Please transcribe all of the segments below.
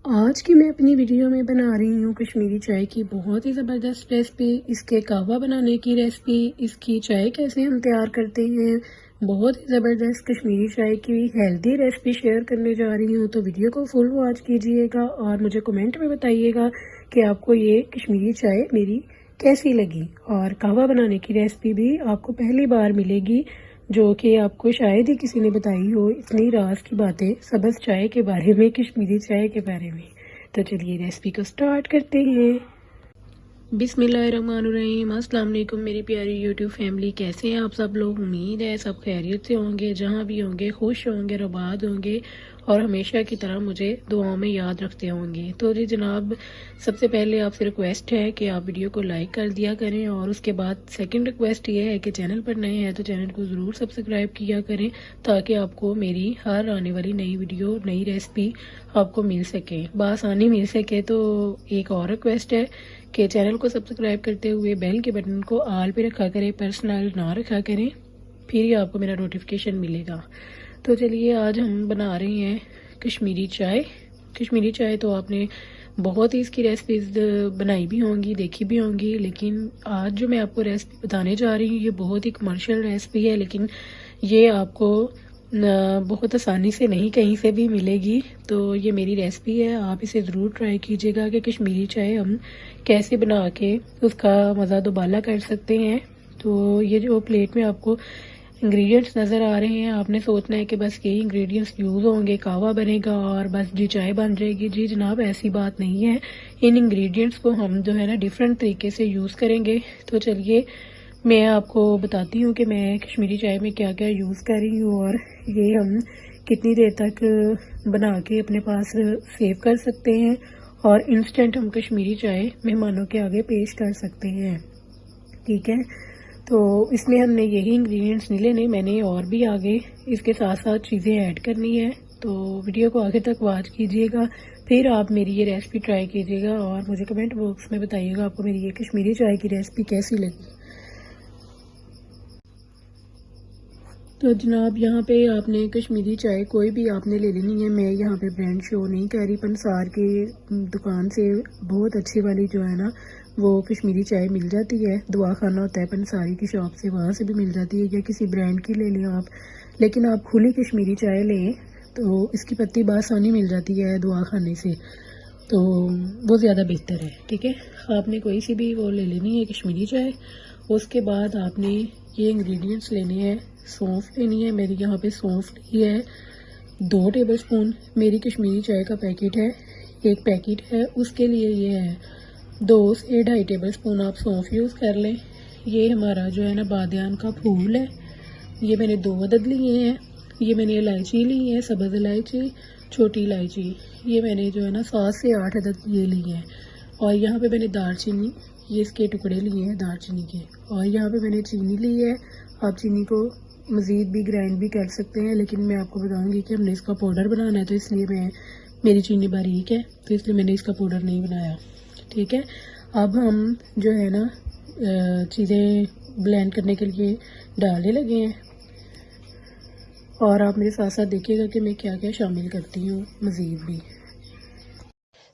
आज की मैं अपनी वीडियो में बना रही हूँ कश्मीरी चाय की बहुत ही ज़बरदस्त रेसिपी। इसके कहवा बनाने की रेसिपी, इसकी चाय कैसे हम तैयार करते हैं, बहुत ही ज़बरदस्त कश्मीरी चाय की हेल्दी रेसिपी शेयर करने जा रही हूँ। तो वीडियो को फुल वॉच कीजिएगा और मुझे कमेंट में बताइएगा कि आपको ये कश्मीरी चाय मेरी कैसी लगी। और कहवा बनाने की रेसिपी भी आपको पहली बार मिलेगी, जो कि आपको शायद ही किसी ने बताई हो इतनी राज की बातें सब्ज़ चाय के बारे में, कश्मीरी चाय के बारे में। तो चलिए रेसिपी को स्टार्ट करते हैं। बिस्मिल्लाहिर्रहमानुर्रहीम। अस्सलाम वालेकुम मेरी प्यारी यूट्यूब फैमिली, कैसे हैं आप सब लोग। उम्मीद है सब खैरियत से होंगे, जहाँ भी होंगे खुश होंगे, आबाद होंगे और हमेशा की तरह मुझे दुआओं में याद रखते होंगे। तो जी जनाब, सबसे पहले आपसे रिक्वेस्ट है कि आप वीडियो को लाइक कर दिया करें, और उसके बाद सेकंड रिक्वेस्ट ये है कि चैनल पर नए हैं तो चैनल को ज़रूर सब्सक्राइब किया करें, ताकि आपको मेरी हर आने वाली नई वीडियो, नई रेसिपी आपको मिल सके, बआसानी मिल सके। तो एक और रिक्वेस्ट है कि चैनल को सब्सक्राइब करते हुए बेल के बटन को आल पे रखा करें, पर्सनल ना रखा करें, फिर ही आपको मेरा नोटिफिकेशन मिलेगा। तो चलिए आज हम बना रहे हैं कश्मीरी चाय। कश्मीरी चाय तो आपने बहुत ही इसकी रेसिपीज़ बनाई भी होंगी, देखी भी होंगी, लेकिन आज जो मैं आपको रेसिपी बताने जा रही हूँ ये बहुत ही कमर्शियल रेसिपी है, लेकिन ये आपको बहुत आसानी से नहीं कहीं से भी मिलेगी। तो ये मेरी रेसिपी है, आप इसे ज़रूर ट्राई कीजिएगा कि कश्मीरी चाय हम कैसे बना के उसका मज़ा दोबाला कर सकते हैं। तो ये जो प्लेट में आपको इंग्रेडिएंट्स नज़र आ रहे हैं, आपने सोचना है कि बस यही इंग्रेडिएंट्स यूज़ होंगे, कहवा बनेगा और बस जी चाय बन जाएगी। जी जनाब, ऐसी बात नहीं है। इन इंग्रेडिएंट्स को हम जो है ना डिफरेंट तरीके से यूज़ करेंगे। तो चलिए मैं आपको बताती हूँ कि मैं कश्मीरी चाय में क्या क्या यूज़ कर रही हूँ और ये हम कितनी देर तक बना के अपने पास सेव कर सकते हैं, और इंस्टेंट हम कश्मीरी चाय मेहमानों के आगे पेश कर सकते हैं। ठीक है, तो इसमें हमने यही इंग्रेडिएंट्स नहीं लेने, मैंने और भी आगे इसके साथ साथ चीज़ें ऐड करनी है। तो वीडियो को आगे तक वॉच कीजिएगा, फिर आप मेरी ये रेसिपी ट्राई कीजिएगा और मुझे कमेंट बॉक्स में बताइएगा आपको मेरी ये कश्मीरी चाय की रेसिपी कैसी लगी। तो जनाब, यहाँ पे आपने कश्मीरी चाय कोई भी आपने ले लेनी है। मैं यहाँ पे ब्रांड शो नहीं कर रही, पंसार की दुकान से बहुत अच्छी वाली जो है ना वो कश्मीरी चाय मिल जाती है। दुआ खाना होता है पंसारी की शॉप से, वहाँ से भी मिल जाती है, या किसी ब्रांड की ले लें आप। लेकिन आप खुली कश्मीरी चाय लें तो इसकी पत्ती बआसानी मिल जाती है दुआ खाने से, तो वो ज़्यादा बेहतर है। ठीक है, आपने कोई सी भी वो ले लेनी है कश्मीरी चाय। उसके बाद आपने ये इंग्रेडिएंट्स लेने हैं। सौंफ लेनी है, मेरी यहाँ पे सौंफ ली है 2 टेबलस्पून। मेरी कश्मीरी चाय का पैकेट है, एक पैकेट है, उसके लिए ये है 2 से 2.5 टेबलस्पून आप सौंफ यूज़ कर लें। ये हमारा जो है ना बादियान का फूल है, ये मैंने 2 अदद लिए हैं। ये मैंने इलायची ली है, सब्ज़ इलायची, छोटी इलायची, ये मैंने जो है ना 7 से 8 अदद ये ली हैं। और यहाँ पे मैंने दालचीनी, ये इसके टुकड़े लिए हैं दालचीनी के। और यहाँ पे मैंने चीनी ली है। आप चीनी को मज़ीद भी ग्राइंड भी कर सकते हैं, लेकिन मैं आपको बताऊंगी कि हमने इसका पाउडर बनाना है, तो इसलिए मेरी चीनी बारीक है, तो इसलिए मैंने इसका पाउडर नहीं बनाया। ठीक है, अब हम जो है ना चीज़ें ब्लेंड करने के लिए डालने लगे हैं, और आप मेरे साथ साथ देखिएगा कि मैं क्या क्या शामिल करती हूँ मज़ीद भी।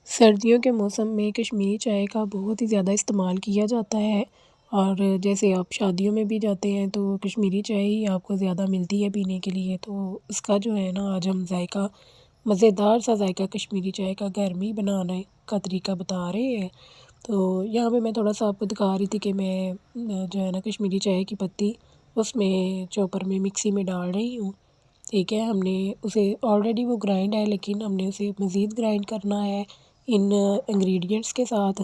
सर्दियों के मौसम में कश्मीरी चाय का बहुत ही ज़्यादा इस्तेमाल किया जाता है, और जैसे आप शादियों में भी जाते हैं तो कश्मीरी चाय ही आपको ज़्यादा मिलती है पीने के लिए। तो इसका जो है ना आज हम जायका, मज़ेदार सा जायका कश्मीरी चाय का घर में ही बनाने का तरीका बता रहे हैं। तो यहाँ पे मैं थोड़ा सा आपको दिखा रही थी कि मैं जो है ना कश्मीरी चाय की पत्ती उसमें चॉपर में मिक्सी में डाल रही हूँ। ठीक है, हमने उसे ऑलरेडी वो ग्राइंड है, लेकिन हमने उसे मज़ीद ग्राइंड करना है इन इंग्रेडिएंट्स के साथ।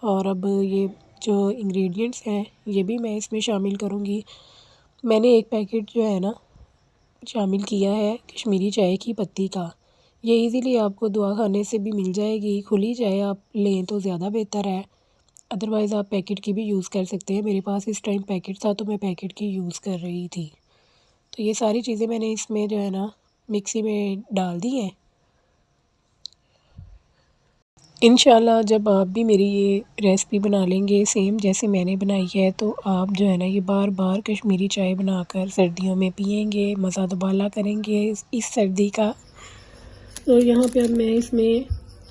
और अब ये जो इंग्रेडिएंट्स हैं ये भी मैं इसमें शामिल करूँगी। मैंने एक पैकेट जो है ना शामिल किया है कश्मीरी चाय की पत्ती का। ये इजीली आपको दुआ खाने से भी मिल जाएगी, खुली चाय आप लें तो ज़्यादा बेहतर है, अदरवाइज़ आप पैकेट की भी यूज़ कर सकते हैं। मेरे पास इस टाइम पैकेट था तो मैं पैकेट की यूज़ कर रही थी। तो ये सारी चीज़ें मैंने इसमें जो है ना मिक्सी में डाल दी हैं। इंशाल्लाह जब आप भी मेरी ये रेसिपी बना लेंगे सेम जैसे मैंने बनाई है, तो आप जो है ना ये बार बार कश्मीरी चाय बनाकर सर्दियों में पियेंगे, मज़ा दुबाला करेंगे इस सर्दी का। तो यहाँ पे अब मैं इसमें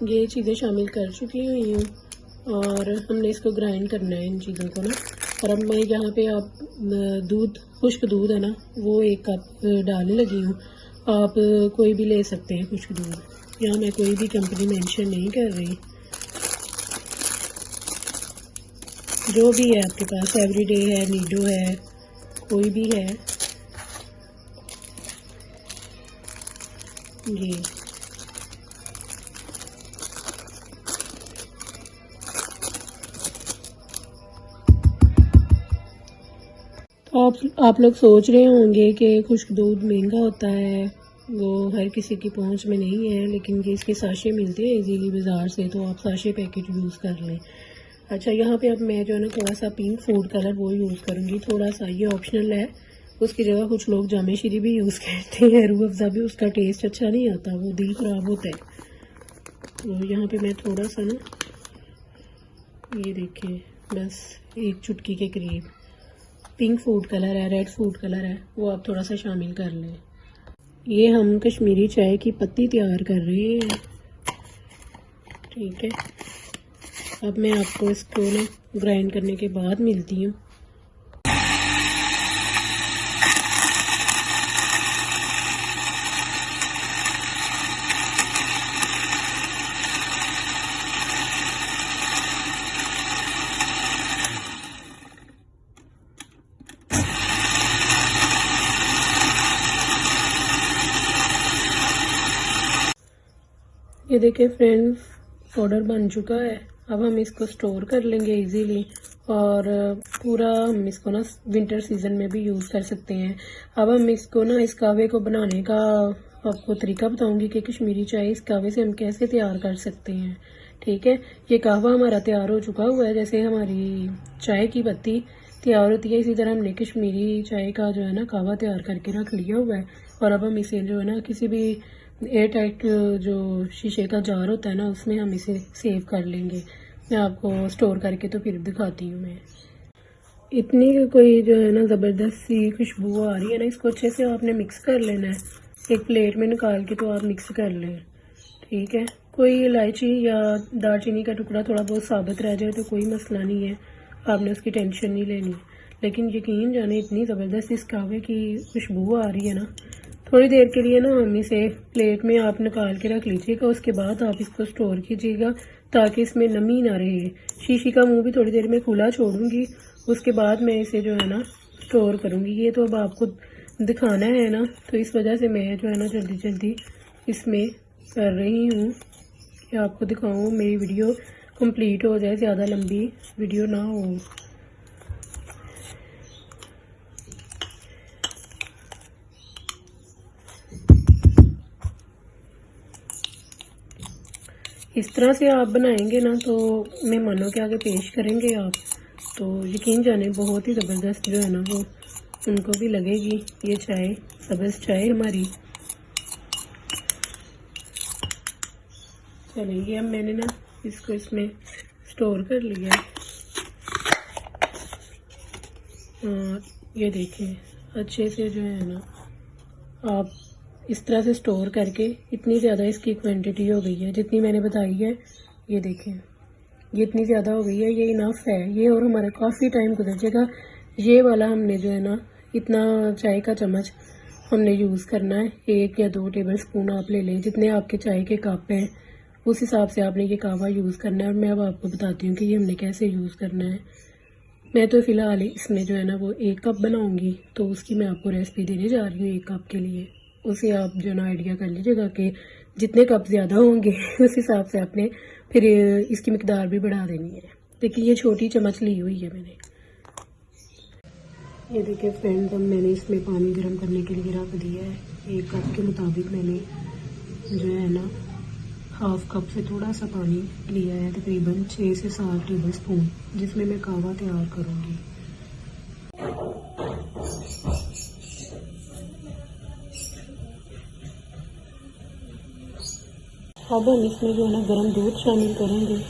ये चीज़ें शामिल कर चुकी हुई हूँ और हमने इसको ग्राइंड करना है इन चीज़ों को ना। और अब मैं यहाँ पे आप दूध, खुश्क दूध है ना, वो 1 कप डालने लगी हूँ। आप कोई भी ले सकते हैं खुश्क दूध, यहाँ मैं कोई भी कंपनी मेंशन नहीं कर रही, जो भी है आपके पास, एवरीडे है, नीडो है, कोई भी है। ये तो आप लोग सोच रहे होंगे कि खुश्क दूध महंगा होता है, वो हर किसी की पहुंच में नहीं है, लेकिन ये इसके साशे मिलते हैं इजीली बाज़ार से, तो आप साशे पैकेट यूज़ कर लें। अच्छा, यहाँ पे अब मैं जो है ना थोड़ा सा पिंक फूड कलर वो यूज़ करूँगी, थोड़ा सा, ये ऑप्शनल है। उसकी जगह कुछ लोग जामे शीरी भी यूज़ करते हैं, रूह अफ़ज़ा भी, उसका टेस्ट अच्छा नहीं आता, वो दिल ख़राब होता है। तो यहाँ पे मैं थोड़ा सा ना, ये देखिए, बस 1 चुटकी के करीब पिंक फूड कलर है, रेड फूड कलर है, वो आप थोड़ा सा शामिल कर लें। ये हम कश्मीरी चाय की पत्ती तैयार कर रहे हैं, ठीक है। अब मैं आपको इसको ना ग्राइंड करने के बाद मिलती हूँ। ये देखिए फ्रेंड्स, पाउडर बन चुका है। अब हम इसको स्टोर कर लेंगे इजीली, और पूरा हम इसको ना विंटर सीजन में भी यूज़ कर सकते हैं। अब हम इसको ना, इस कहवे को बनाने का आपको तरीका बताऊंगी कि कश्मीरी चाय इस कहवे से हम कैसे तैयार कर सकते हैं, ठीक है। ये कहवा हमारा तैयार हो चुका हुआ है, जैसे हमारी चाय की पत्ती तैयार होती है, इसी तरह हमने कश्मीरी चाय का जो है ना कहवा तैयार करके रख लिया हुआ है। और अब हम इसे जो है ना किसी भी एयर टाइट जो शीशे का जार होता है ना, उसमें हम इसे सेव कर लेंगे। मैं आपको स्टोर करके तो फिर दिखाती हूँ। मैं इतनी कोई जो है ना ज़बरदस्त सी खुशबू आ रही है ना, इसको अच्छे से आपने मिक्स कर लेना है, एक प्लेट में निकाल के तो आप मिक्स कर लें, ठीक है। कोई इलायची या दालचीनी का टुकड़ा थोड़ा बहुत साबित रह जाए तो कोई मसला नहीं है, आपने उसकी टेंशन नहीं लेनी। लेकिन यकीन जाने इतनी ज़बरदस्त इस कहवे की खुशबू आ रही है ना, थोड़ी देर के लिए ना हम इसे प्लेट में आप निकाल के रख लीजिएगा, उसके बाद आप इसको स्टोर कीजिएगा ताकि इसमें नमी ना रहे। शीशी का मुंह भी थोड़ी देर में खुला छोड़ूंगी, उसके बाद मैं इसे जो है ना स्टोर करूंगी। ये तो अब आपको दिखाना है ना, तो इस वजह से मैं जो है ना जल्दी जल्दी इसमें कर रही हूँ कि आपको दिखाऊँ, मेरी वीडियो कंप्लीट हो जाए, ज़्यादा लंबी वीडियो ना हो। इस तरह से आप बनाएंगे ना तो मेहमानों के आगे पेश करेंगे आप, तो यकीन जाने बहुत ही ज़बरदस्त जो है ना वो उनको भी लगेगी ये चाय, सब्ज़ चाय हमारी। चलिए अब मैंने ना इसको इसमें स्टोर कर लिया, और ये देखें अच्छे से जो है ना आप इस तरह से स्टोर करके, इतनी ज़्यादा इसकी क्वांटिटी हो गई है जितनी मैंने बताई है। ये देखें, ये इतनी ज़्यादा हो गई है, ये इनफ है ये, और हमारा काफ़ी टाइम गुजर जाएगा। ये वाला हमने जो है ना इतना चाय का चम्मच हमने यूज़ करना है, 1 या 2 टेबल स्पून आप ले लें, जितने आपके चाय के कप हैं उस हिसाब से आपने ये कहवा यूज़ करना है। और मैं अब आपको बताती हूँ कि ये हमने कैसे यूज़ करना है। मैं तो फ़िलहाल इसमें जो है ना वो 1 कप बनाऊँगी, तो उसकी मैं आपको रेसिपी देने जा रही हूँ 1 कप के लिए। उसे आप जो ना आइडिया कर लीजिएगा कि जितने कप ज़्यादा होंगे उस हिसाब से आपने फिर इसकी मिकदार भी बढ़ा देनी है। देखिए ये छोटी चम्मच ली हुई है मैंने। ये देखिए फ्रेंड्स, अब मैंने इसमें पानी गर्म करने के लिए रख दिया है। 1 कप के मुताबिक मैंने जो है ना हाफ कप से थोड़ा सा पानी लिया है, तकरीबन 6 से 7 टेबल स्पून, जिसमें मैं कहवा तैयार करूँगी। अब हम इसमें जो है ना गर्म दूध शामिल करेंगे।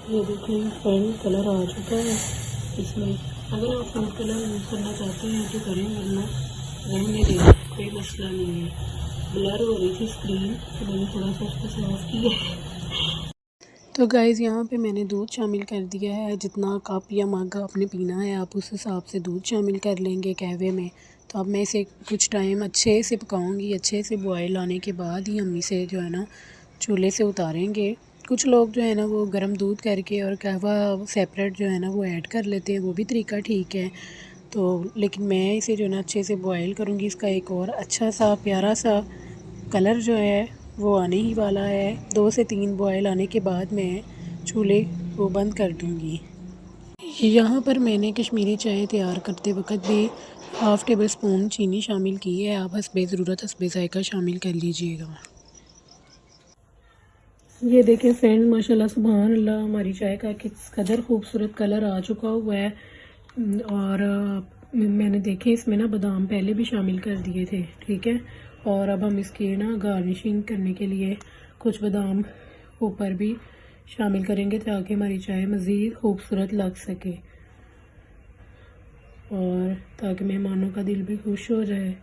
ये देखें फ्रेंड कलर आ चुका है इसमें। अगर आप फूड कलर यूज़ करना चाहते हैं तो करें, वरना रहने दें, कोई मसला नहीं है। ब्लर हो रही थी स्क्रीन तो मैंने थोड़ा सा उसको साफ किया है। तो गाइज़ यहाँ पे मैंने दूध शामिल कर दिया है। जितना कप या मग आपने पीना है आप उस हिसाब से दूध शामिल कर लेंगे कहवे में। तो अब मैं इसे कुछ टाइम अच्छे से पकाऊंगी। अच्छे से बॉयल आने के बाद ही हम इसे जो है ना चूल्हे से उतारेंगे। कुछ लोग जो है ना वो गर्म दूध करके और कहवा सेपरेट जो है ना वो ऐड कर लेते हैं, वो भी तरीका ठीक है। तो लेकिन मैं इसे जो है ना अच्छे से बॉयल करूँगी। इसका एक और अच्छा सा प्यारा सा कलर जो है वो आने ही वाला है। 2 से 3 बॉयल आने के बाद मैं चूल्हे को बंद कर दूँगी। यहाँ पर मैंने कश्मीरी चाय तैयार करते वक्त भी हाफ़ टेबल स्पून चीनी शामिल की है। आप हस्बे ज़रूरत हस्बे ज़ायक़ा शामिल कर लीजिएगा। ये देखें फ्रेंड, माशाल्लाह सुभान अल्लाह, हमारी चाय का किस कदर खूबसूरत कलर आ चुका हुआ है। और मैंने देखे इसमें ना बादाम पहले भी शामिल कर दिए थे, ठीक है। और अब हम इसकी ना गार्निशिंग करने के लिए कुछ बादाम ऊपर भी शामिल करेंगे ताकि हमारी चाय मज़ीद खूबसूरत लग सके और ताकि मेहमानों का दिल भी खुश हो जाए।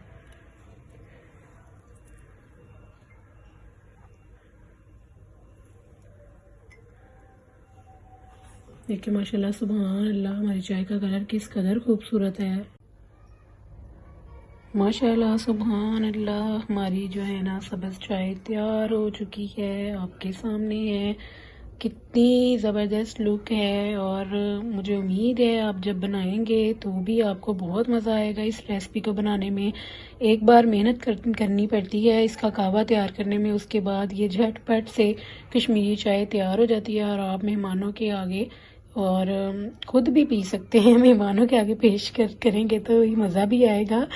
देखिए माशाल्लाह सुभान अल्लाह, हमारी चाय का कलर किस कदर खूबसूरत है। माशाल्लाह सुभान अल्लाह, हमारी जो है ना सब्ज़ चाय तैयार हो चुकी है, आपके सामने है। कितनी ज़बरदस्त लुक है और मुझे उम्मीद है आप जब बनाएंगे तो भी आपको बहुत मज़ा आएगा इस रेसिपी को बनाने में। एक बार मेहनत करनी पड़ती है इसका कहवा तैयार करने में, उसके बाद ये झटपट से कश्मीरी चाय तैयार हो जाती है और आप मेहमानों के आगे और ख़ुद भी पी सकते हैं। मेहमानों के आगे पेश करेंगे तो ये मज़ा भी आएगा।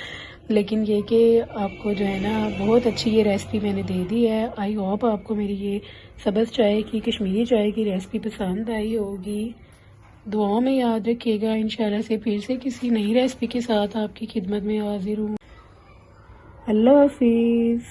लेकिन ये कि आपको जो है ना बहुत अच्छी ये रेसिपी मैंने दे दी है। आई होप आपको मेरी ये सब्ज़ चाय की, कश्मीरी चाय की रेसिपी पसंद आई होगी। दुआओं में याद रखिएगा। इंशाल्लाह से फिर से किसी नई रेसिपी के साथ आपकी खिदमत में हाजिर हूँ। अल्लाह हाफिज़।